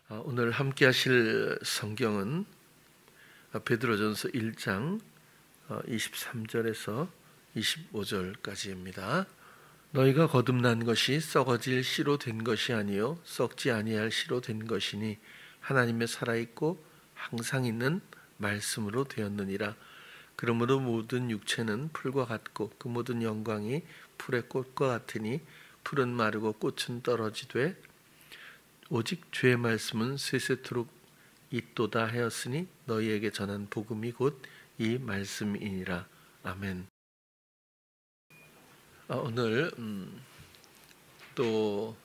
오늘 함께 하실 성경은 베드로전서 1장 23절에서 25절까지입니다. 너희가 거듭난 것이 썩어질 씨로 된 것이 아니요 썩지 아니할 씨로 된 것이니 하나님의 살아있고 항상 있는 말씀으로 되었느니라. 그러므로 모든 육체는 풀과 같고 그 모든 영광이 풀의 꽃과 같으니 풀은 마르고 꽃은 떨어지되 오직 주의 말씀은 세세토록 있도다 하였으니 너희에게 전한 복음이 곧 이 말씀이니라. 아멘. 오늘 또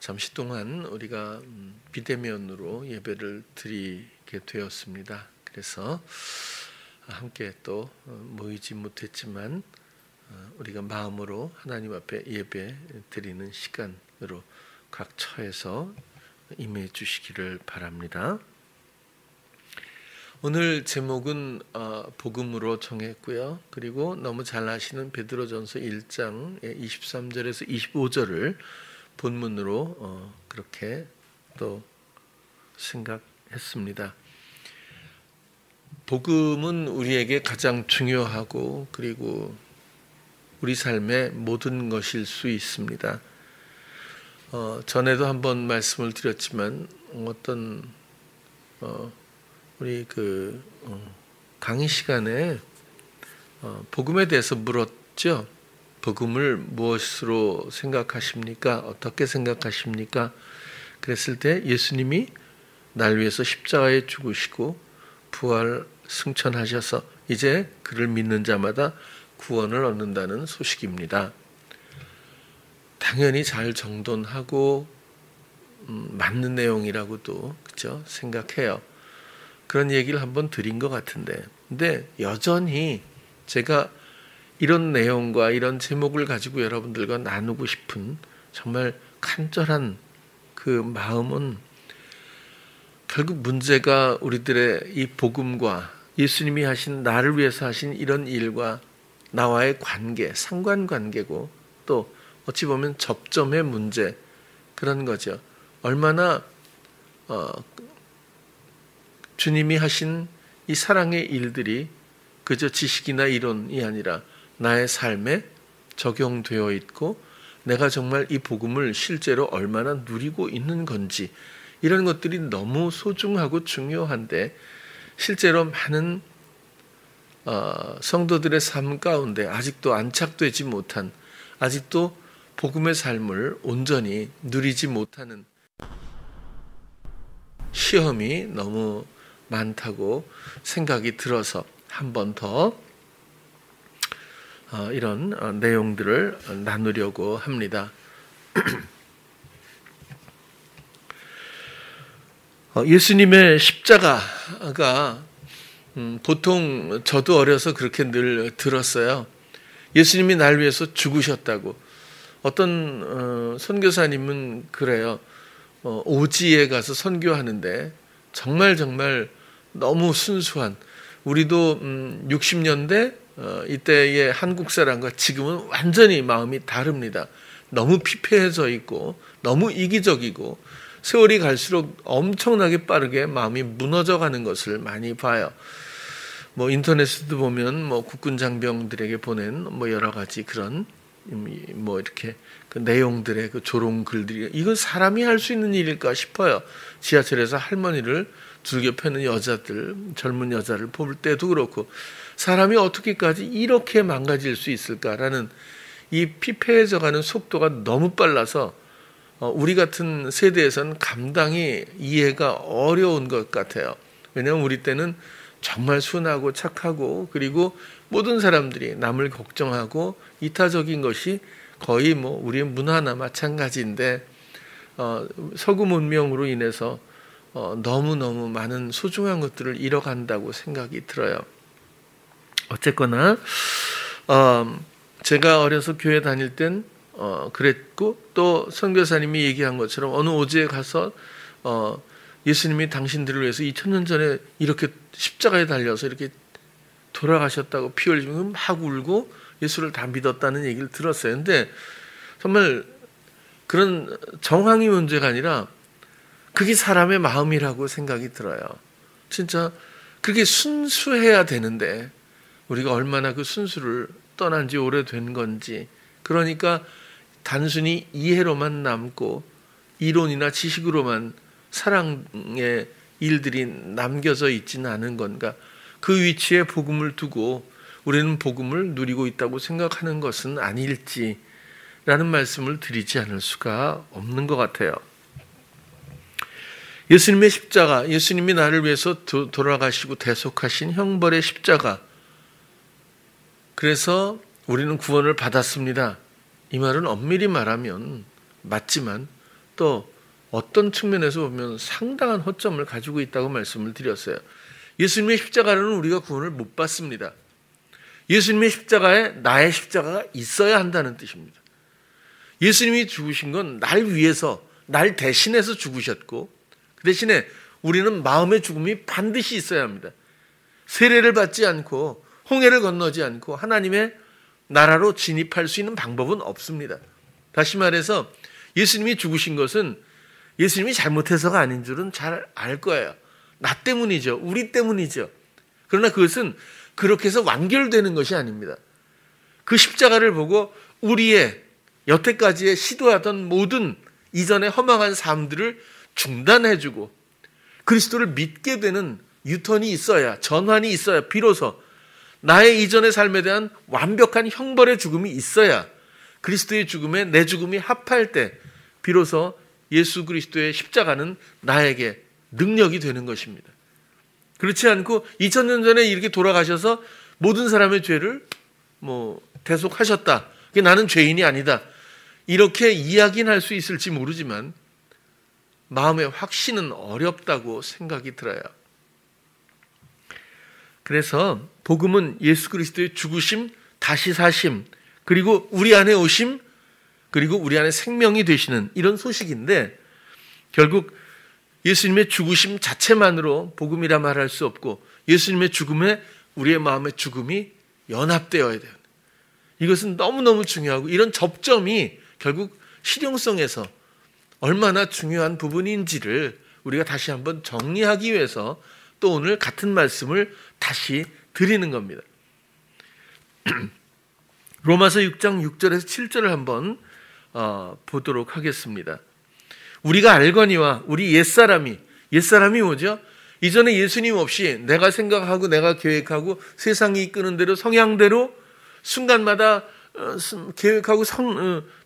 잠시 동안 우리가 비대면으로 예배를 드리게 되었습니다. 그래서 함께 또 모이지 못했지만 우리가 마음으로 하나님 앞에 예배 드리는 시간으로 각 처에서 임해 주시기를 바랍니다. 오늘 제목은 복음으로 정했고요. 그리고 너무 잘 아시는 베드로전서 1장 23절에서 25절을 본문으로 그렇게 또 생각했습니다. 복음은 우리에게 가장 중요하고 그리고 우리 삶의 모든 것일 수 있습니다. 전에도 한번 말씀을 드렸지만 어떤 우리 강의 시간에 복음에 대해서 물었죠. 복음을 무엇으로 생각하십니까? 어떻게 생각하십니까? 그랬을 때 예수님이 날 위해서 십자가에 죽으시고 부활 승천하셔서 이제 그를 믿는 자마다 구원을 얻는다는 소식입니다. 당연히 잘 정돈하고 맞는 내용이라고도 그렇죠? 생각해요. 그런 얘기를 한번 드린 것 같은데, 근데 여전히 제가 이런 내용과 이런 제목을 가지고 여러분들과 나누고 싶은 정말 간절한 그 마음은 결국 문제가 우리들의 이 복음과 예수님이 하신 나를 위해서 하신 이런 일과 나와의 관계, 상관관계고 또 어찌 보면 접점의 문제 그런 거죠. 얼마나 주님이 하신 이 사랑의 일들이 그저 지식이나 이론이 아니라 나의 삶에 적용되어 있고 내가 정말 이 복음을 실제로 얼마나 누리고 있는 건지 이런 것들이 너무 소중하고 중요한데 실제로 많은 성도들의 삶 가운데 아직도 안착되지 못한 아직도 복음의 삶을 온전히 누리지 못하는 시험이 너무 많다고 생각이 들어서 한 번 더 이런 내용들을 나누려고 합니다. 예수님의 십자가가 보통 저도 어려서 그렇게 늘 들었어요. 예수님이 날 위해서 죽으셨다고. 어떤 선교사님은 그래요. 오지에 가서 선교하는데 정말 너무 순수한 우리도 60년대 이때의 한국 사람과 지금은 완전히 마음이 다릅니다. 너무 피폐해져 있고 너무 이기적이고 세월이 갈수록 엄청나게 빠르게 마음이 무너져가는 것을 많이 봐요. 인터넷에도 보면 국군 장병들에게 보낸 여러 가지 그런 이렇게 그 내용들의 그 조롱 글들이 이건 사람이 할 수 있는 일일까 싶어요. 지하철에서 할머니를 줄겨 펴는 여자들, 젊은 여자를 볼 때도 그렇고 사람이 어떻게까지 이렇게 망가질 수 있을까라는 이 피폐해져가는 속도가 너무 빨라서 우리 같은 세대에서는 감당이 이해가 어려운 것 같아요. 왜냐하면 우리 때는 정말 순하고 착하고 그리고 모든 사람들이 남을 걱정하고 이타적인 것이 거의 우리의 문화나 마찬가지인데 서구 문명으로 인해서 너무너무 많은 소중한 것들을 잃어간다고 생각이 들어요. 어쨌거나 제가 어려서 교회 다닐 땐 그랬고 또 선교사님이 얘기한 것처럼 어느 오지에 가서 예수님이 당신들을 위해서 2000년 전에 이렇게 십자가에 달려서 이렇게 돌아가셨다고 피 흘리면 막 울고 예수를 다 믿었다는 얘기를 들었어요. 근데 정말 그런 정황이 문제가 아니라 그게 사람의 마음이라고 생각이 들어요. 진짜 그게 순수해야 되는데 우리가 얼마나 그 순수를 떠난 지 오래된 건지, 그러니까 단순히 이해로만 남고 이론이나 지식으로만 사랑의 일들이 남겨져 있지는 않은 건가. 그 위치에 복음을 두고 우리는 복음을 누리고 있다고 생각하는 것은 아닐지라는 말씀을 드리지 않을 수가 없는 것 같아요. 예수님의 십자가, 예수님이 나를 위해서 돌아가시고 대속하신 형벌의 십자가, 그래서 우리는 구원을 받았습니다. 이 말은 엄밀히 말하면 맞지만 또 어떤 측면에서 보면 상당한 허점을 가지고 있다고 말씀을 드렸어요. 예수님의 십자가로는 우리가 구원을 못 받습니다. 예수님의 십자가에 나의 십자가가 있어야 한다는 뜻입니다. 예수님이 죽으신 건 날 위해서, 날 대신해서 죽으셨고, 그 대신에 우리는 마음의 죽음이 반드시 있어야 합니다. 세례를 받지 않고 홍해를 건너지 않고 하나님의 나라로 진입할 수 있는 방법은 없습니다. 다시 말해서 예수님이 죽으신 것은 예수님이 잘못해서가 아닌 줄은 잘 알 거예요. 나 때문이죠. 우리 때문이죠. 그러나 그것은 그렇게 해서 완결되는 것이 아닙니다. 그 십자가를 보고 우리의 여태까지의 시도하던 모든 이전의 허망한 삶들을 중단해주고 그리스도를 믿게 되는 유턴이 있어야, 전환이 있어야, 비로소 나의 이전의 삶에 대한 완벽한 형벌의 죽음이 있어야 그리스도의 죽음에 내 죽음이 합할 때 비로소 예수 그리스도의 십자가는 나에게 능력이 되는 것입니다. 그렇지 않고 2000년 전에 이렇게 돌아가셔서 모든 사람의 죄를 대속하셨다. 나는 죄인이 아니다. 이렇게 이야기는 할 수 있을지 모르지만 마음의 확신은 어렵다고 생각이 들어요. 그래서 복음은 예수 그리스도의 죽으심, 다시 사심, 그리고 우리 안에 오심, 그리고 우리 안에 생명이 되시는 이런 소식인데, 결국 예수님의 죽으심 자체만으로 복음이라 말할 수 없고 예수님의 죽음에 우리의 마음의 죽음이 연합되어야 돼요. 이것은 너무너무 중요하고, 이런 접점이 결국 실용성에서 얼마나 중요한 부분인지를 우리가 다시 한번 정리하기 위해서 또 오늘 같은 말씀을 다시 드리는 겁니다. 로마서 6장 6절에서 7절을 한번 보도록 하겠습니다. 우리가 알거니와 우리 옛사람이 뭐죠? 이전에 예수님 없이 내가 생각하고 내가 계획하고 세상이 이끄는 대로 성향대로 순간마다 계획하고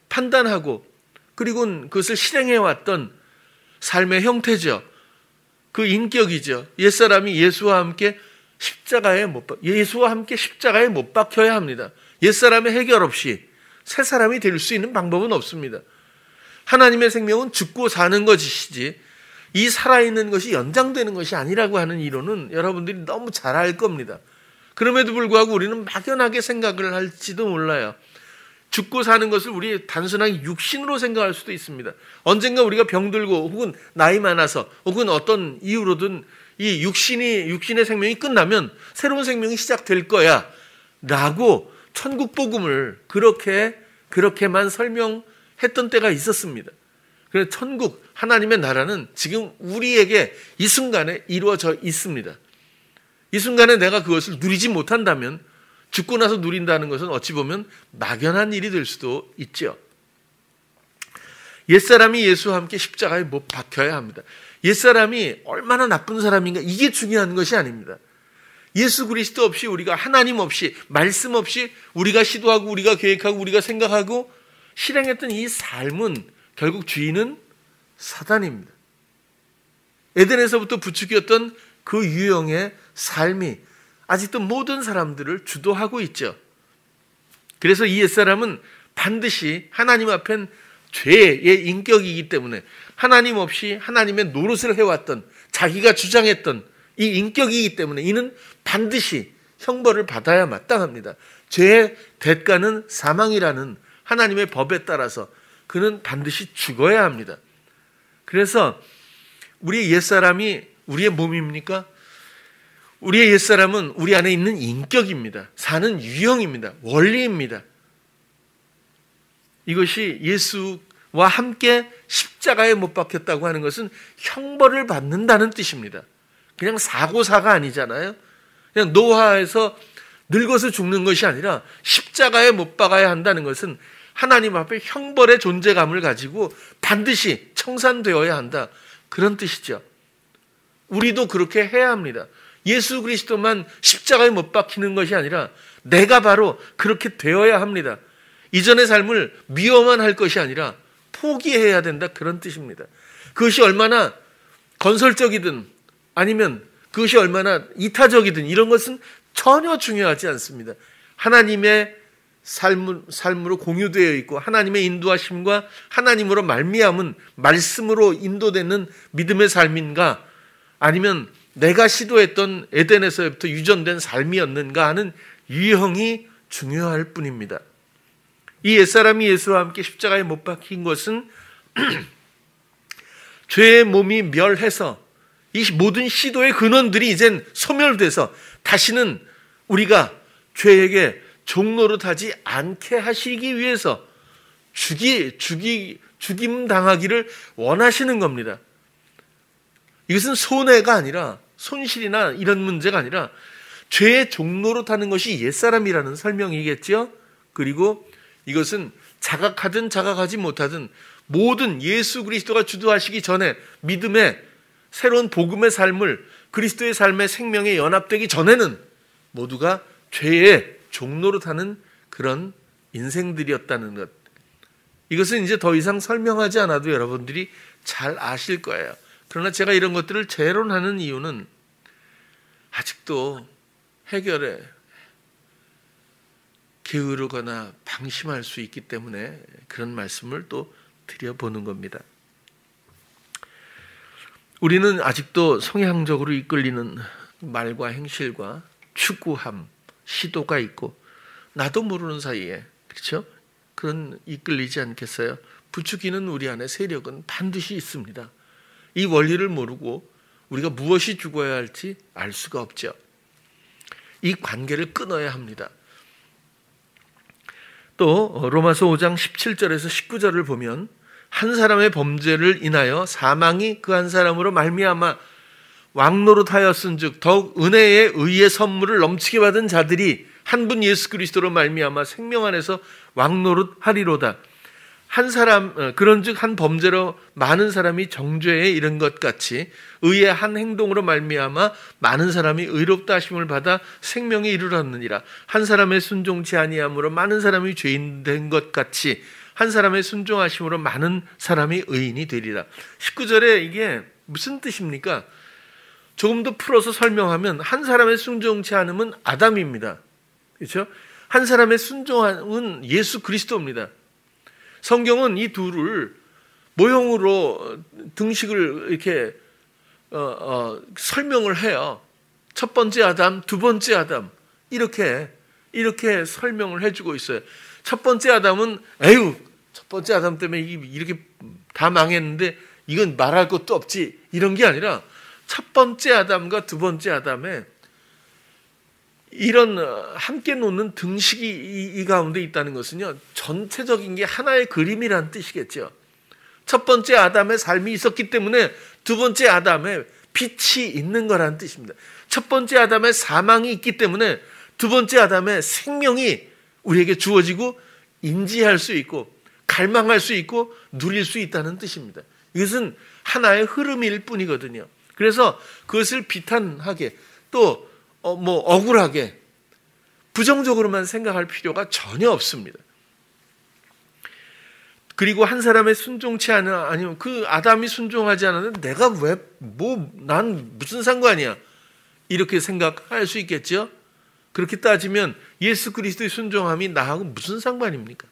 판단하고 그리고 그것을 실행해왔던 삶의 형태죠. 그 인격이죠. 옛사람이 예수와 함께 십자가에 못 박혀야 합니다. 옛사람의 해결 없이 새 사람이 될 수 있는 방법은 없습니다. 하나님의 생명은 죽고 사는 것이지 이 살아있는 것이 연장되는 것이 아니라고 하는 이론은 여러분들이 너무 잘 알 겁니다. 그럼에도 불구하고 우리는 막연하게 생각을 할지도 몰라요. 죽고 사는 것을 우리 단순하게 육신으로 생각할 수도 있습니다. 언젠가 우리가 병들고 혹은 나이 많아서 혹은 어떤 이유로든 이 육신의 생명이 끝나면 새로운 생명이 시작될 거야 라고 천국 복음을 그렇게만 설명했던 때가 있었습니다. 그래서 천국, 하나님의 나라는 지금 우리에게 이 순간에 이루어져 있습니다. 이 순간에 내가 그것을 누리지 못한다면 죽고 나서 누린다는 것은 어찌 보면 막연한 일이 될 수도 있죠. 옛사람이 예수와 함께 십자가에 못 박혀야 합니다. 옛사람이 얼마나 나쁜 사람인가, 이게 중요한 것이 아닙니다. 예수 그리스도 없이, 우리가 하나님 없이, 말씀 없이 우리가 시도하고 우리가 계획하고 우리가 생각하고 실행했던 이 삶은 결국 주인은 사단입니다. 에덴에서부터 부추겼던 그 유형의 삶이 아직도 모든 사람들을 주도하고 있죠. 그래서 이 옛사람은 반드시 하나님 앞엔 죄의 인격이기 때문에 하나님 없이 하나님의 노릇을 해왔던, 자기가 주장했던 이 인격이기 때문에 이는 반드시 형벌을 받아야 마땅합니다. 죄의 대가는 사망이라는 하나님의 법에 따라서 그는 반드시 죽어야 합니다. 그래서 우리의 옛사람이 우리의 몸입니까? 우리의 옛사람은 우리 안에 있는 인격입니다. 사는 유형입니다. 원리입니다. 이것이 예수 함께 십자가에 못 박혔다고 하는 것은 형벌을 받는다는 뜻입니다. 그냥 사고사가 아니잖아요. 그냥 노화해서 늙어서 죽는 것이 아니라 십자가에 못 박아야 한다는 것은 하나님 앞에 형벌의 존재감을 가지고 반드시 청산되어야 한다. 그런 뜻이죠. 우리도 그렇게 해야 합니다. 예수 그리스도만 십자가에 못 박히는 것이 아니라 내가 바로 그렇게 되어야 합니다. 이전의 삶을 미워만 할 것이 아니라 포기해야 된다. 그런 뜻입니다. 그것이 얼마나 건설적이든 아니면 그것이 얼마나 이타적이든 이런 것은 전혀 중요하지 않습니다. 하나님의 삶으로 공유되어 있고 하나님의 인도하심과 하나님으로 말미암은 말씀으로 인도되는 믿음의 삶인가 아니면 내가 시도했던 에덴에서부터 유전된 삶이었는가 하는 유형이 중요할 뿐입니다. 이 옛사람이 예수와 함께 십자가에 못 박힌 것은 죄의 몸이 멸해서 이 모든 시도의 근원들이 이젠 소멸돼서 다시는 우리가 죄에게 종노릇하지 않게 하시기 위해서 죽임 당하기를 원하시는 겁니다. 이것은 손해가 아니라 손실이나 이런 문제가 아니라 죄의 종노릇하는 것이 옛사람이라는 설명이겠죠. 그리고 이것은 자각하든 자각하지 못하든 모든 예수 그리스도가 주도하시기 전에 믿음의 새로운 복음의 삶을 그리스도의 삶의 생명에 연합되기 전에는 모두가 죄의 종노릇하는 그런 인생들이었다는 것. 이것은 이제 더 이상 설명하지 않아도 여러분들이 잘 아실 거예요. 그러나 제가 이런 것들을 재론하는 이유는 아직도 해결에 게으르거나 방심할 수 있기 때문에 그런 말씀을 또 드려보는 겁니다. 우리는 아직도 성향적으로 이끌리는 말과 행실과 추구함, 시도가 있고 나도 모르는 사이에 그렇죠? 그런 이끌리지 않겠어요? 부추기는 우리 안에 세력은 반드시 있습니다. 이 원리를 모르고 우리가 무엇이 죽어야 할지 알 수가 없죠. 이 관계를 끊어야 합니다. 또 로마서 5장 17절에서 19절을 보면 한 사람의 범죄를 인하여 사망이 그 한 사람으로 말미암아 왕노릇하였은즉 더욱 은혜의 의의 선물을 넘치게 받은 자들이 한 분 예수 그리스도로 말미암아 생명 안에서 왕노릇하리로다. 한 사람 그런즉 한 범죄로 많은 사람이 정죄에 이른 것 같이 의의 한 행동으로 말미암아 많은 사람이 의롭다 하심을 받아 생명에 이르렀느니라. 한 사람의 순종치 아니함으로 많은 사람이 죄인 된 것 같이 한 사람의 순종하심으로 많은 사람이 의인이 되리라. 19절에 이게 무슨 뜻입니까? 조금 더 풀어서 설명하면 한 사람의 순종치 않음은 아담입니다. 그렇죠? 한 사람의 순종은 예수 그리스도입니다. 성경은 이 둘을 모형으로 등식을 이렇게 설명을 해요. 첫 번째 아담, 두 번째 아담 이렇게 설명을 해주고 있어요. 첫 번째 아담은 첫 번째 아담 때문에 이렇게 다 망했는데 이건 말할 것도 없지 이런 게 아니라 첫 번째 아담과 두 번째 아담에 이런 함께 놓는 등식이 이 가운데 있다는 것은요, 전체적인 게 하나의 그림이라는 뜻이겠죠. 첫 번째 아담의 삶이 있었기 때문에 두 번째 아담의 빛이 있는 거라는 뜻입니다. 첫 번째 아담의 사망이 있기 때문에 두 번째 아담의 생명이 우리에게 주어지고 인지할 수 있고 갈망할 수 있고 누릴 수 있다는 뜻입니다. 이것은 하나의 흐름일 뿐이거든요. 그래서 그것을 비탄하게 또 억울하게 부정적으로만 생각할 필요가 전혀 없습니다. 그리고 한 사람의 순종치 아니면 그 아담이 순종하지 않았는데 내가 난 무슨 상관이야 이렇게 생각할 수 있겠죠. 그렇게 따지면 예수 그리스도의 순종함이 나하고 무슨 상관입니까?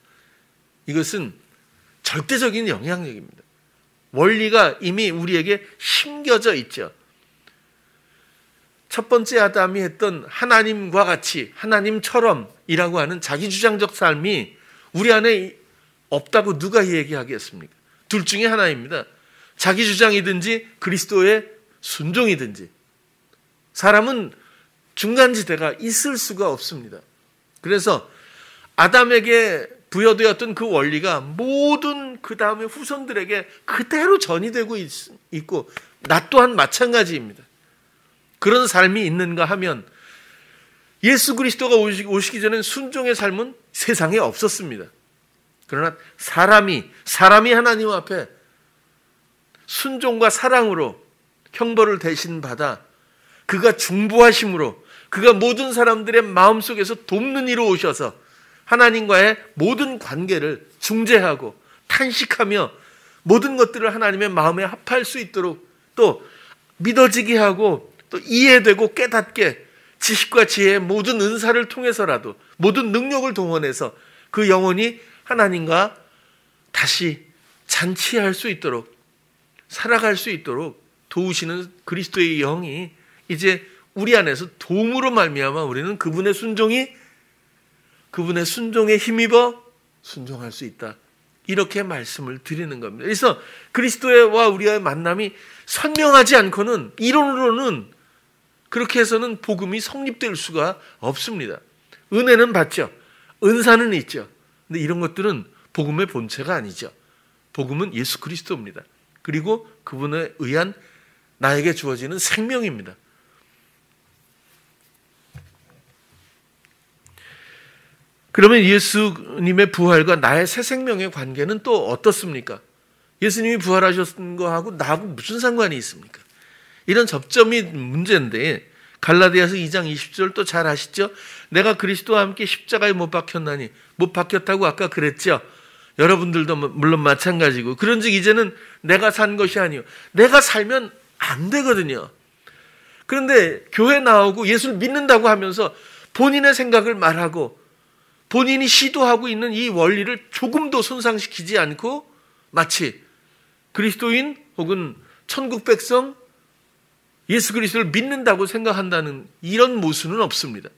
이것은 절대적인 영향력입니다. 원리가 이미 우리에게 심겨져 있죠. 첫 번째 아담이 했던 하나님과 같이 하나님처럼이라고 하는 자기주장적 삶이 우리 안에 없다고 누가 얘기하겠습니까? 둘 중에 하나입니다. 자기주장이든지 그리스도의 순종이든지. 사람은 중간지대가 있을 수가 없습니다. 그래서 아담에게 부여되었던 그 원리가 모든 그 다음에 후손들에게 그대로 전이되고 있고 나 또한 마찬가지입니다. 그런 삶이 있는가 하면 예수 그리스도가 오시기 전엔 순종의 삶은 세상에 없었습니다. 그러나 사람이 하나님 앞에 순종과 사랑으로 형벌을 대신 받아 그가 중보하심으로 그가 모든 사람들의 마음속에서 돕는 이로 오셔서 하나님과의 모든 관계를 중재하고 탄식하며 모든 것들을 하나님의 마음에 합할 수 있도록 또 믿어지게 하고 또 이해되고 깨닫게 지식과 지혜의 모든 은사를 통해서라도 모든 능력을 동원해서 그 영혼이 하나님과 다시 잔치할 수 있도록 살아갈 수 있도록 도우시는 그리스도의 영이 이제 우리 안에서 도움으로 말미암아 우리는 그분의 순종에 힘입어 순종할 수 있다. 이렇게 말씀을 드리는 겁니다. 그래서 그리스도와 우리의 만남이 선명하지 않고는 이론으로는 그렇게 해서는 복음이 성립될 수가 없습니다. 은혜는 받죠. 은사는 있죠. 근데 이런 것들은 복음의 본체가 아니죠. 복음은 예수 그리스도입니다. 그리고 그분에 의한 나에게 주어지는 생명입니다. 그러면 예수님의 부활과 나의 새 생명의 관계는 또 어떻습니까? 예수님이 부활하셨던 거하고 나하고 무슨 상관이 있습니까? 이런 접점이 문제인데 갈라디아서 2장 20절 또 잘 아시죠? 내가 그리스도와 함께 십자가에 못 박혔나니 못 박혔다고 아까 그랬죠? 여러분들도 물론 마찬가지고 그런즉 이제는 내가 산 것이 아니요 내가 살면 안 되거든요. 그런데 교회 나오고 예수를 믿는다고 하면서 본인의 생각을 말하고 본인이 시도하고 있는 이 원리를 조금도 손상시키지 않고 마치 그리스도인 혹은 천국 백성 예수 그리스도를 믿는다고 생각한다는 이런 모순은 없습니다.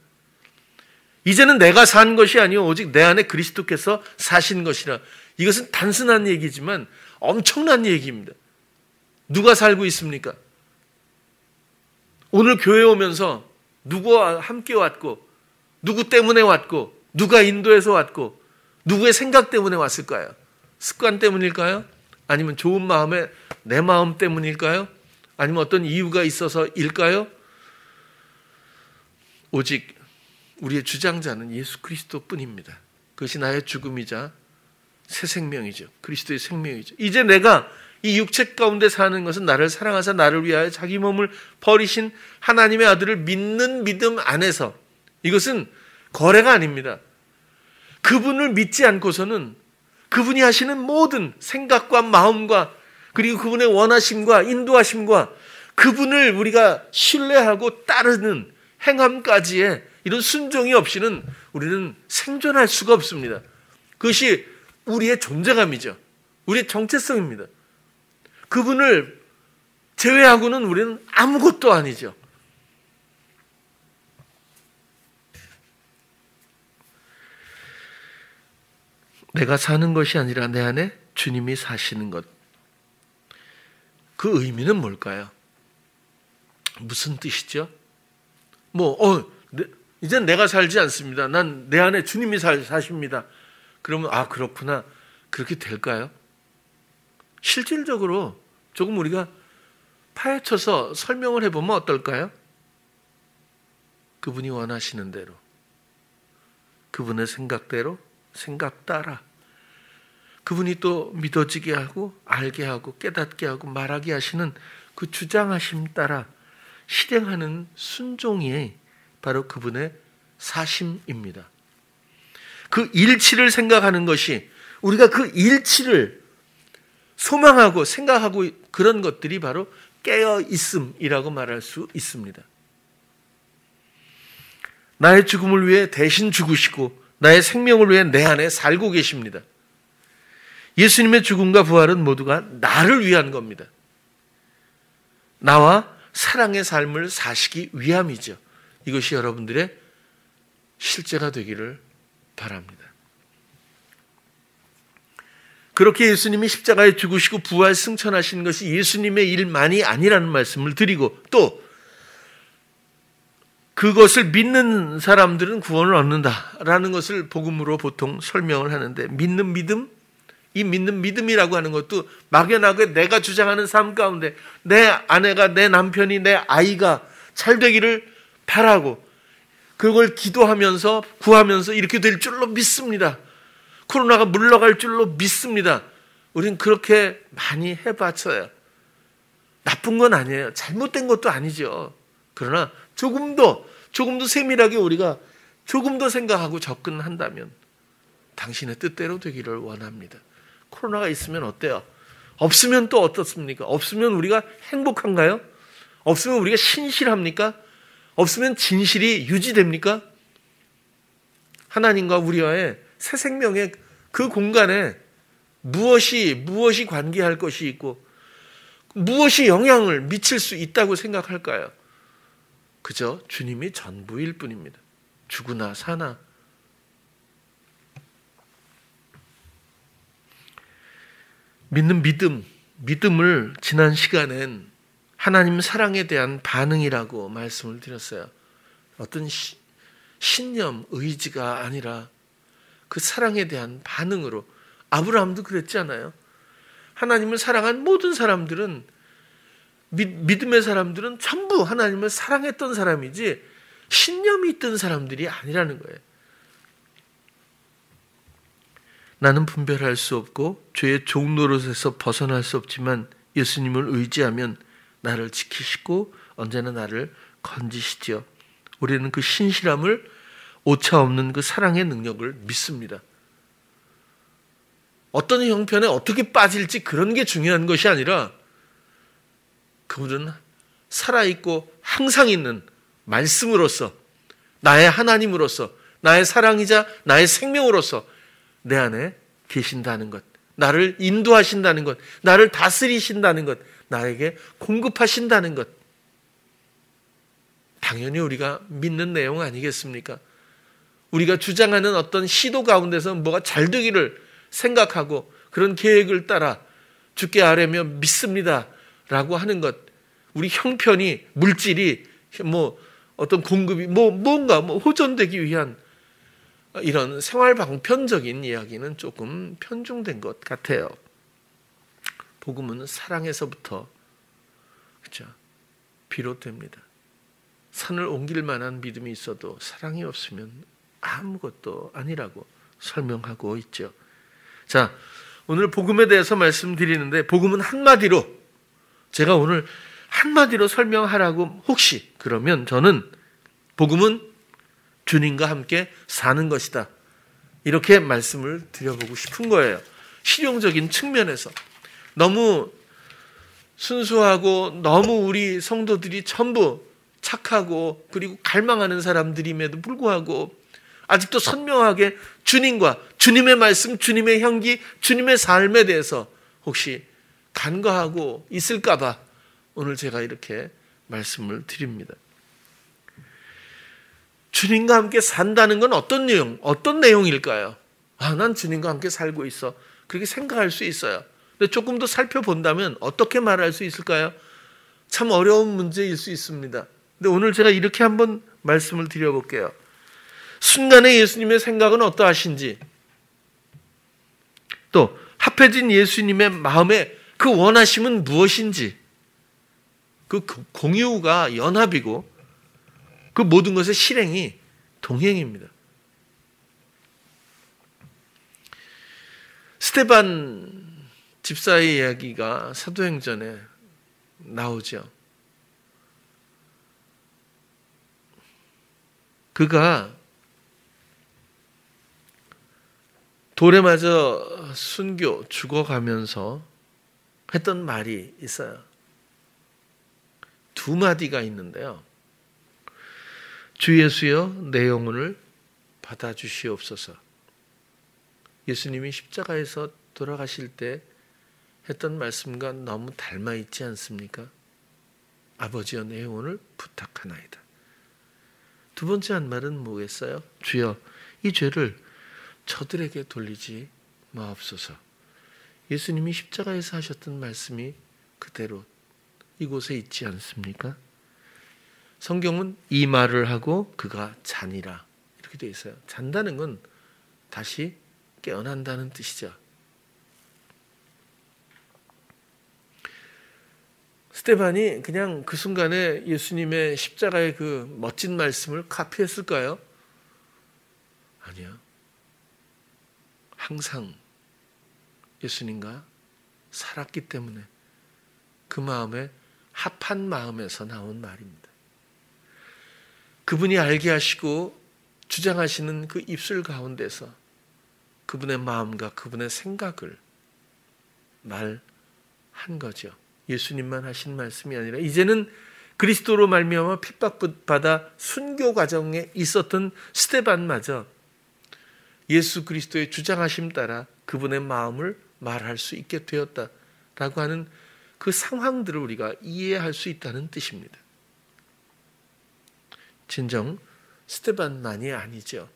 이제는 내가 산 것이 아니요 오직 내 안에 그리스도께서 사신 것이라. 이것은 단순한 얘기지만 엄청난 얘기입니다. 누가 살고 있습니까? 오늘 교회 오면서 누구와 함께 왔고 누구 때문에 왔고 누가 인도해서 왔고 누구의 생각 때문에 왔을까요? 습관 때문일까요? 아니면 좋은 마음에 내 마음 때문일까요? 아니면 어떤 이유가 있어서일까요? 오직 우리의 주장자는 예수 그리스도뿐입니다. 그것이 나의 죽음이자 새 생명이죠. 그리스도의 생명이죠. 이제 내가 이 육체 가운데 사는 것은 나를 사랑하사 나를 위하여 자기 몸을 버리신 하나님의 아들을 믿는 믿음 안에서 이것은 거래가 아닙니다. 그분을 믿지 않고서는 그분이 하시는 모든 생각과 마음과 그리고 그분의 원하심과 인도하심과 그분을 우리가 신뢰하고 따르는 행함까지의 이런 순종이 없이는 우리는 생존할 수가 없습니다. 그것이 우리의 존재감이죠. 우리의 정체성입니다. 그분을 제외하고는 우리는 아무것도 아니죠. 내가 사는 것이 아니라 내 안에 주님이 사시는 것. 그 의미는 뭘까요? 무슨 뜻이죠? 이젠 내가 살지 않습니다. 난 내 안에 주님이 사십니다. 그러면 그렇구나. 그렇게 될까요? 실질적으로 조금 우리가 파헤쳐서 설명을 해보면 어떨까요? 그분이 원하시는 대로 그분의 생각대로 생각 따라 그분이 또 믿어지게 하고 알게 하고 깨닫게 하고 말하게 하시는 그 주장하심 따라 실행하는 순종이 바로 그분의 사심입니다. 그 일치를 생각하는 것이 우리가 그 일치를 소망하고 생각하고 그런 것들이 바로 깨어있음이라고 말할 수 있습니다. 나의 죽음을 위해 대신 죽으시고 나의 생명을 위해 내 안에 살고 계십니다. 예수님의 죽음과 부활은 모두가 나를 위한 겁니다. 나와 사랑의 삶을 사시기 위함이죠. 이것이 여러분들의 실제가 되기를 바랍니다. 그렇게 예수님이 십자가에 죽으시고 부활 승천하신 것이 예수님의 일만이 아니라는 말씀을 드리고 또 그것을 믿는 사람들은 구원을 얻는다라는 것을 복음으로 보통 설명을 하는데, 믿는 믿음, 이 믿는 믿음이라고 하는 것도 막연하게 내가 주장하는 삶 가운데 내 아내가, 내 남편이, 내 아이가 잘 되기를 바라고 그걸 기도하면서 구하면서 이렇게 될 줄로 믿습니다. 코로나가 물러갈 줄로 믿습니다. 우린 그렇게 많이 해봤어요. 나쁜 건 아니에요. 잘못된 것도 아니죠. 그러나 조금 더 세밀하게 우리가 조금 더 생각하고 접근한다면 당신의 뜻대로 되기를 원합니다. 코로나가 있으면 어때요? 없으면 또 어떻습니까? 없으면 우리가 행복한가요? 없으면 우리가 신실합니까? 없으면 진실이 유지됩니까? 하나님과 우리와의 새 생명의 그 공간에 무엇이 관계할 것이 있고 무엇이 영향을 미칠 수 있다고 생각할까요? 그저 주님이 전부일 뿐입니다. 죽으나 사나. 믿는 믿음을 지난 시간엔 하나님 사랑에 대한 반응이라고 말씀을 드렸어요. 어떤 신념, 의지가 아니라 그 사랑에 대한 반응으로. 아브라함도 그랬잖아요. 하나님을 사랑한 모든 사람들은, 믿음의 사람들은 전부 하나님을 사랑했던 사람이지 신념이 있던 사람들이 아니라는 거예요. 나는 분별할 수 없고 죄의 종노릇에서 벗어날 수 없지만 예수님을 의지하면 나를 지키시고 언제나 나를 건지시죠. 우리는 그 신실함을, 오차 없는 그 사랑의 능력을 믿습니다. 어떤 형편에 어떻게 빠질지 그런 게 중요한 것이 아니라 그분은 살아있고 항상 있는 말씀으로서, 나의 하나님으로서, 나의 사랑이자 나의 생명으로서 내 안에 계신다는 것, 나를 인도하신다는 것, 나를 다스리신다는 것, 나에게 공급하신다는 것. 당연히 우리가 믿는 내용 아니겠습니까? 우리가 주장하는 어떤 시도 가운데서 뭐가 잘 되기를 생각하고 그런 계획을 따라 주께 아뢰며 믿습니다 라고 하는 것, 우리 형편이, 물질이, 어떤 공급이 뭔가 호전되기 위한 이런 생활 방편적인 이야기는 조금 편중된 것 같아요. 복음은 사랑에서부터 그렇죠? 비롯됩니다. 산을 옮길 만한 믿음이 있어도 사랑이 없으면 아무것도 아니라고 설명하고 있죠. 자, 오늘 복음에 대해서 말씀드리는데, 복음은 한마디로, 제가 오늘 한마디로 설명하라고 혹시 그러면 저는 복음은 주님과 함께 사는 것이다, 이렇게 말씀을 드려보고 싶은 거예요. 실용적인 측면에서 너무 순수하고 너무 우리 성도들이 전부 착하고 그리고 갈망하는 사람들임에도 불구하고 아직도 선명하게 주님과 주님의 말씀, 주님의 향기, 주님의 삶에 대해서 혹시 간과하고 있을까 봐 오늘 제가 이렇게 말씀을 드립니다. 주님과 함께 산다는 건 어떤 내용일까요? 난 주님과 함께 살고 있어. 그렇게 생각할 수 있어요. 근데 조금 더 살펴본다면 어떻게 말할 수 있을까요? 참 어려운 문제일 수 있습니다. 근데 오늘 제가 이렇게 한번 말씀을 드려볼게요. 순간의 예수님의 생각은 어떠하신지, 또 합해진 예수님의 마음의 그 원하심은 무엇인지, 그 공유가 연합이고 그 모든 것의 실행이 동행입니다. 스데반 집사의 이야기가 사도행전에 나오죠. 그가 돌에 맞아 죽어가면서 했던 말이 있어요. 두 마디가 있는데요. 주 예수여, 내 영혼을 받아주시옵소서. 예수님이 십자가에서 돌아가실 때 했던 말씀과 너무 닮아 있지 않습니까? 아버지여, 내 영혼을 부탁하나이다. 두 번째 한 말은 뭐겠어요? 주여, 이 죄를 저들에게 돌리지 마옵소서. 예수님이 십자가에서 하셨던 말씀이 그대로 이곳에 있지 않습니까? 성경은 이 말을 하고 그가 자니라 이렇게 되어 있어요. 잔다는 건 다시 깨어난다는 뜻이죠. 스데반이 그냥 그 순간에 예수님의 십자가의 그 멋진 말씀을 카피했을까요? 아니요. 항상 예수님과 살았기 때문에 그 마음에 합한 마음에서 나온 말입니다. 그분이 알게 하시고 주장하시는 그 입술 가운데서 그분의 마음과 그분의 생각을 말한 거죠. 예수님만 하신 말씀이 아니라 이제는 그리스도로 말미암아 핍박받아 순교 과정에 있었던 스데반마저 예수 그리스도의 주장하심 따라 그분의 마음을 말할 수 있게 되었다라고 하는 그 상황들을 우리가 이해할 수 있다는 뜻입니다. 진정 스데반만이 아니죠.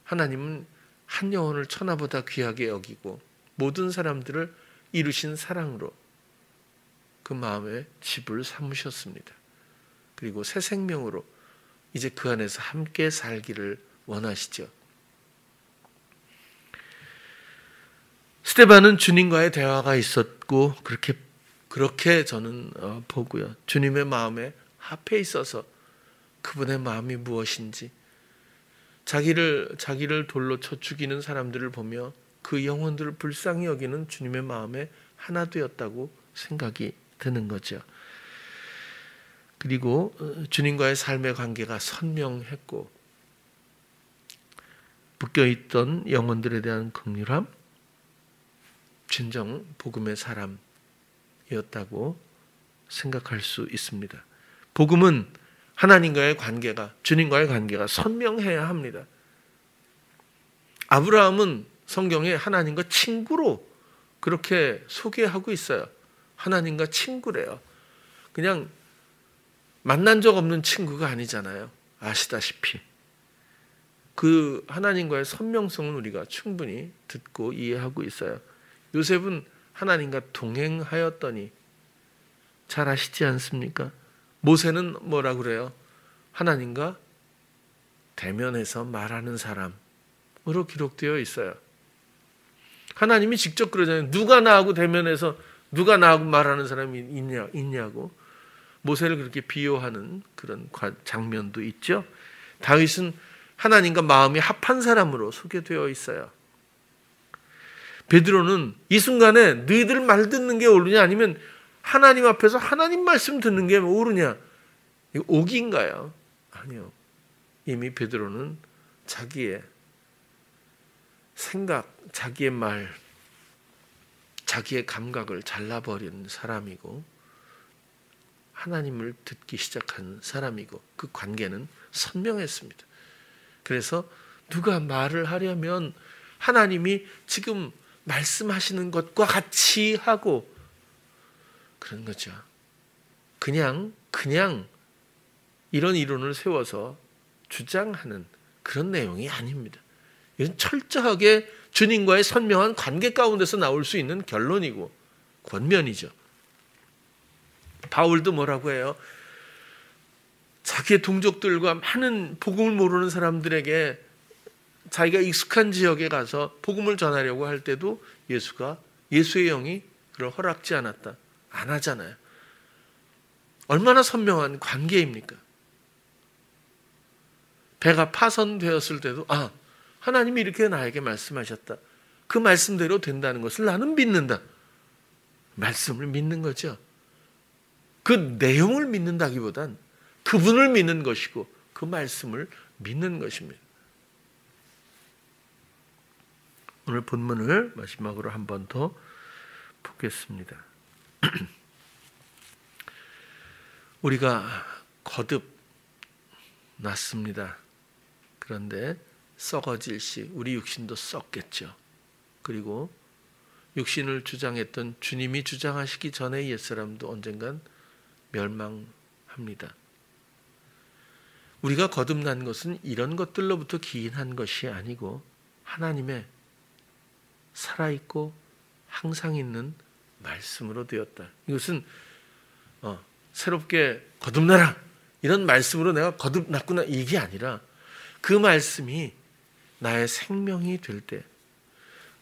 하나님은 한 영혼을 천하보다 귀하게 여기고 모든 사람들을 이루신 사랑으로 그 마음에 집을 삼으셨습니다. 그리고 새 생명으로 이제 그 안에서 함께 살기를 원하시죠. 스데반은 주님과의 대화가 있었고 그렇게 저는 보고요. 주님의 마음에 합해 있어서 그분의 마음이 무엇인지 자기를 돌로 쳐 죽이는 사람들을 보며 그 영혼들을 불쌍히 여기는 주님의 마음에 하나 되었다고 생각이 드는 거죠. 그리고 주님과의 삶의 관계가 선명했고 묶여있던 영혼들에 대한 긍휼함, 진정 복음의 사람이었다고 생각할 수 있습니다. 복음은 하나님과의 관계가, 주님과의 관계가 선명해야 합니다. 아브라함은 성경에 하나님과 친구로 그렇게 소개하고 있어요. 하나님과 친구래요. 그냥 만난 적 없는 친구가 아니잖아요. 아시다시피. 그 하나님과의 선명성은 우리가 충분히 듣고 이해하고 있어요. 요셉은 하나님과 동행하였더니 잘 아시지 않습니까? 모세는 뭐라 그래요? 하나님과 대면해서 말하는 사람으로 기록되어 있어요. 하나님이 직접 그러잖아요. 누가 나하고 대면해서 누가 나하고 말하는 사람이 있냐고. 모세를 그렇게 비유하는 그런 장면도 있죠. 다윗은 하나님과 마음이 합한 사람으로 소개되어 있어요. 베드로는 이 순간에 너희들 말 듣는 게 옳으냐 아니면 하나님 앞에서 하나님 말씀 듣는 게 옳으냐? 이거 오기인가요? 아니요. 이미 베드로는 자기의 생각, 자기의 말, 자기의 감각을 잘라버린 사람이고 하나님을 듣기 시작한 사람이고 그 관계는 선명했습니다. 그래서 누가 말을 하려면 하나님이 지금 말씀하시는 것과 같이 하고 그런 거죠. 그냥 이런 이론을 세워서 주장하는 그런 내용이 아닙니다. 이건 철저하게 주님과의 선명한 관계 가운데서 나올 수 있는 결론이고 권면이죠. 바울도 뭐라고 해요? 자기의 동족들과 많은 복음을 모르는 사람들에게 자기가 익숙한 지역에 가서 복음을 전하려고 할 때도 예수의 영이 그걸 허락지 않았다. 안 하잖아요. 얼마나 선명한 관계입니까? 배가 파손되었을 때도 하나님이 이렇게 나에게 말씀하셨다. 그 말씀대로 된다는 것을 나는 믿는다. 말씀을 믿는 거죠. 그 내용을 믿는다기보단 그분을 믿는 것이고 그 말씀을 믿는 것입니다. 오늘 본문을 마지막으로 한 번 더 보겠습니다. 우리가 거듭 났습니다. 그런데 썩어질 시 우리 육신도 썩겠죠. 그리고 육신을 주장했던 주님이 주장하시기 전에 옛사람도 언젠간 멸망합니다. 우리가 거듭난 것은 이런 것들로부터 기인한 것이 아니고 하나님의 살아있고 항상 있는 말씀으로 되었다. 이것은 새롭게 거듭나라 이런 말씀으로 내가 거듭났구나 이게 아니라 그 말씀이 나의 생명이 될 때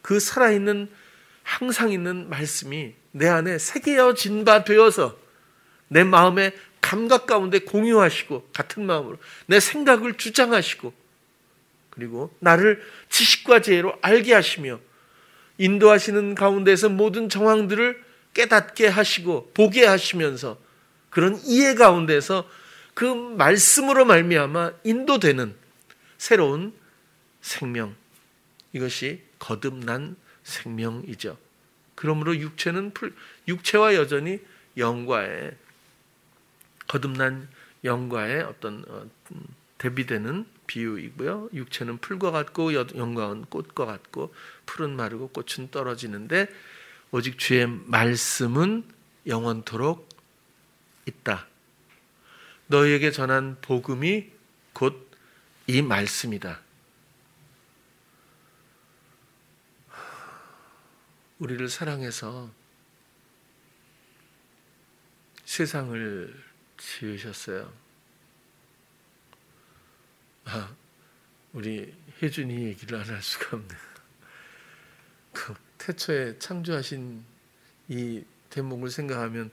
그 살아있는 항상 있는 말씀이 내 안에 새겨진 바 되어서 내 마음의 감각 가운데 공유하시고 같은 마음으로 내 생각을 주장하시고 그리고 나를 지식과 지혜로 알게 하시며 인도하시는 가운데서 모든 정황들을 깨닫게 하시고 보게 하시면서 그런 이해 가운데서 그 말씀으로 말미암아 인도되는 새로운 생명, 이것이 거듭난 생명이죠. 그러므로 육체와 여전히 영과의 거듭난 영과의 어떤 대비되는 비유이고요. 육체는 풀과 같고 영광은 꽃과 같고 풀은 마르고 꽃은 떨어지는데 오직 주의 말씀은 영원토록 있다. 너희에게 전한 복음이 곧 이 말씀이다. 우리를 사랑해서 세상을 지으셨어요. 우리 혜준이 얘기를 안 할 수가 없네. 그 태초에 창조하신 이 대목을 생각하면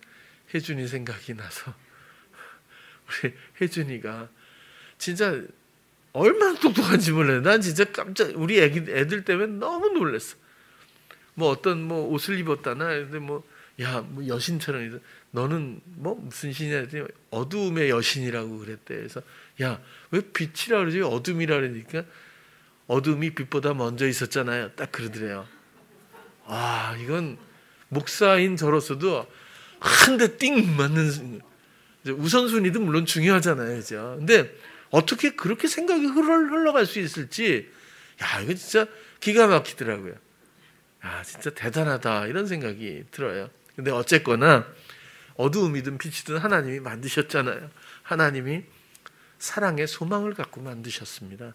혜준이 생각이 나서 우리 혜준이가 진짜 얼마나 똑똑한지 몰라요. 난 진짜 깜짝 우리 애들 때문에 너무 놀랐어. 뭐 어떤 옷을 입었다나 근데 뭐 여신처럼 너는 무슨 신이냐 했더니 어두움의 여신이라고 그랬대. 그래서 야 왜 빛이라 그러지 어둠이라 그러니까 어둠이 빛보다 먼저 있었잖아요. 딱 그러더래요. 이건 목사인 저로서도 한 대 띵 맞는 우선순위도 물론 중요하잖아요. 그죠? 근데 어떻게 그렇게 생각이 흘러갈 수 있을지 이거 진짜 기가 막히더라고요. 진짜 대단하다 이런 생각이 들어요. 근데 어쨌거나 어두움이든 빛이든 하나님이 만드셨잖아요. 하나님이 사랑의 소망을 갖고 만드셨습니다.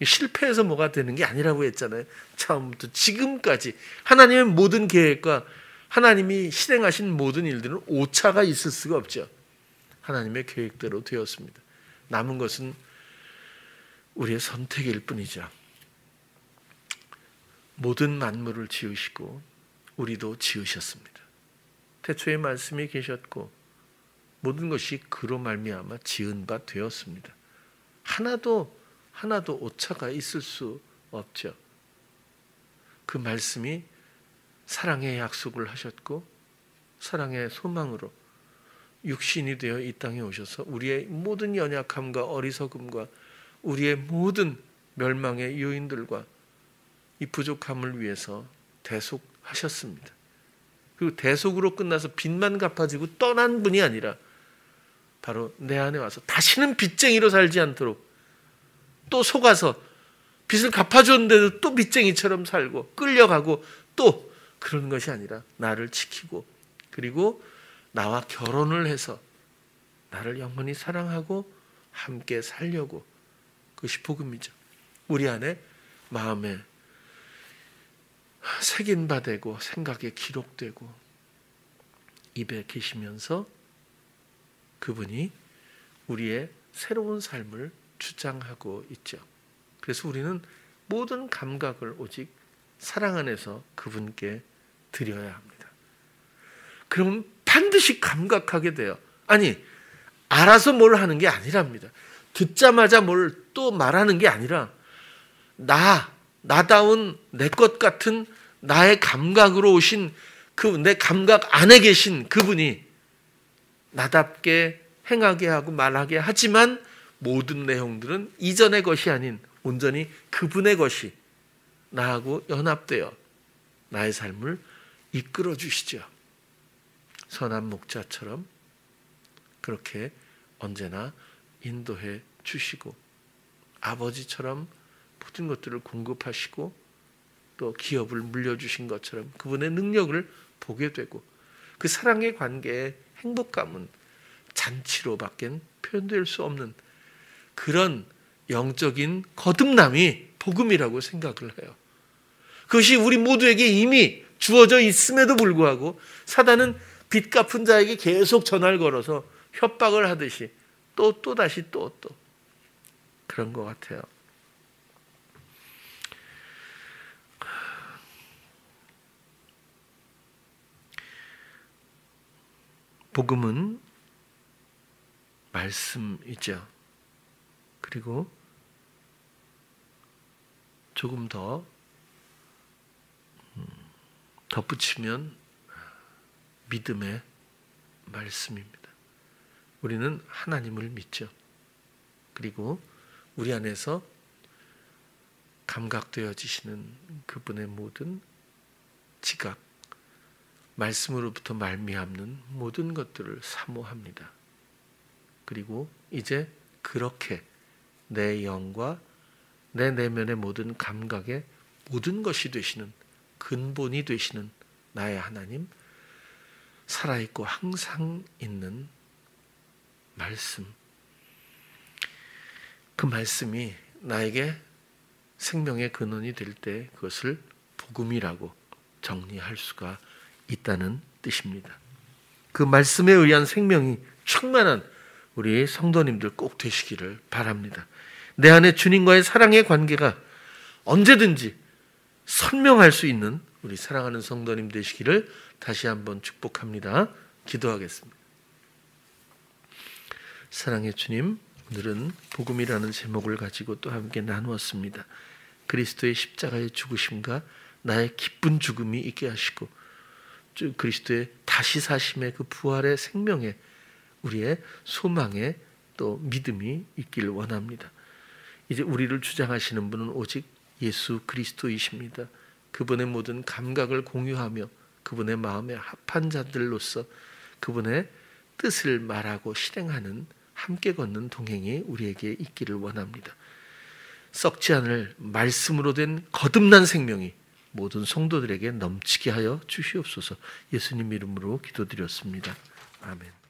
실패해서 뭐가 되는 게 아니라고 했잖아요. 처음부터 지금까지 하나님의 모든 계획과 하나님이 실행하신 모든 일들은 오차가 있을 수가 없죠. 하나님의 계획대로 되었습니다. 남은 것은 우리의 선택일 뿐이죠. 모든 만물을 지으시고 우리도 지으셨습니다. 태초에 말씀이 계셨고 모든 것이 그로 말미암아 지은 바 되었습니다. 하나도 오차가 있을 수 없죠. 그 말씀이 사랑의 약속을 하셨고 사랑의 소망으로 육신이 되어 이 땅에 오셔서 우리의 모든 연약함과 어리석음과 우리의 모든 멸망의 요인들과 이 부족함을 위해서 대속하셨습니다. 그리고 대속으로 끝나서 빚만 갚아지고 떠난 분이 아니라 바로 내 안에 와서 다시는 빚쟁이로 살지 않도록 또 속아서 빚을 갚아줬는데도 또 빚쟁이처럼 살고 끌려가고 또 그런 것이 아니라 나를 지키고 그리고 나와 결혼을 해서 나를 영원히 사랑하고 함께 살려고 그것이 복음이죠. 우리 안에 마음에 새긴 바 되고 생각에 기록되고 입에 계시면서 그분이 우리의 새로운 삶을 주장하고 있죠. 그래서 우리는 모든 감각을 오직 사랑 안에서 그분께 드려야 합니다. 그러면 반드시 감각하게 돼요. 아니 알아서 뭘 하는 게 아니랍니다. 듣자마자 뭘 또 말하는 게 아니라 나다운 내 것 같은 나의 감각으로 오신 내 감각 안에 계신 그분이 나답게 행하게 하고 말하게 하지만 모든 내용들은 이전의 것이 아닌 온전히 그분의 것이 나하고 연합되어 나의 삶을 이끌어 주시죠. 선한 목자처럼 그렇게 언제나 인도해 주시고 아버지처럼 모든 것들을 공급하시고 또 기업을 물려주신 것처럼 그분의 능력을 보게 되고 그 사랑의 관계의 행복감은 잔치로밖엔 표현될 수 없는 그런 영적인 거듭남이 복음이라고 생각을 해요. 그것이 우리 모두에게 이미 주어져 있음에도 불구하고 사단은 빚 갚은 자에게 계속 전화를 걸어서 협박을 하듯이 또 다시 또 그런 것 같아요. 복음은 말씀이죠. 그리고 조금 더 덧붙이면 믿음의 말씀입니다. 우리는 하나님을 믿죠. 그리고 우리 안에서 감각되어지시는 그분의 모든 지각, 말씀으로부터 말미암는 모든 것들을 사모합니다. 그리고 이제 그렇게 내 영과 내 내면의 모든 감각의 모든 것이 되시는 근본이 되시는 나의 하나님, 살아있고 항상 있는 말씀, 그 말씀이 나에게 생명의 근원이 될 때 그것을 복음이라고 정리할 수가 있다는 뜻입니다. 그 말씀에 의한 생명이 충만한 우리 성도님들 꼭 되시기를 바랍니다. 내 안에 주님과의 사랑의 관계가 언제든지 선명할 수 있는 우리 사랑하는 성도님 되시기를 다시 한번 축복합니다. 기도하겠습니다. 사랑의 주님, 오늘은 복음이라는 제목을 가지고 또 함께 나누었습니다. 그리스도의 십자가의 죽으심과 나의 기쁜 죽음이 있게 하시고 그리스도의 다시 사심의 그 부활의 생명에 우리의 소망에 또 믿음이 있기를 원합니다. 이제 우리를 주장하시는 분은 오직 예수 그리스도이십니다. 그분의 모든 감각을 공유하며 그분의 마음에 합한 자들로서 그분의 뜻을 말하고 실행하는 함께 걷는 동행이 우리에게 있기를 원합니다. 썩지 않을 말씀으로 된 거듭난 생명이 모든 성도들에게 넘치게 하여 주시옵소서. 예수님 이름으로 기도드렸습니다. 아멘.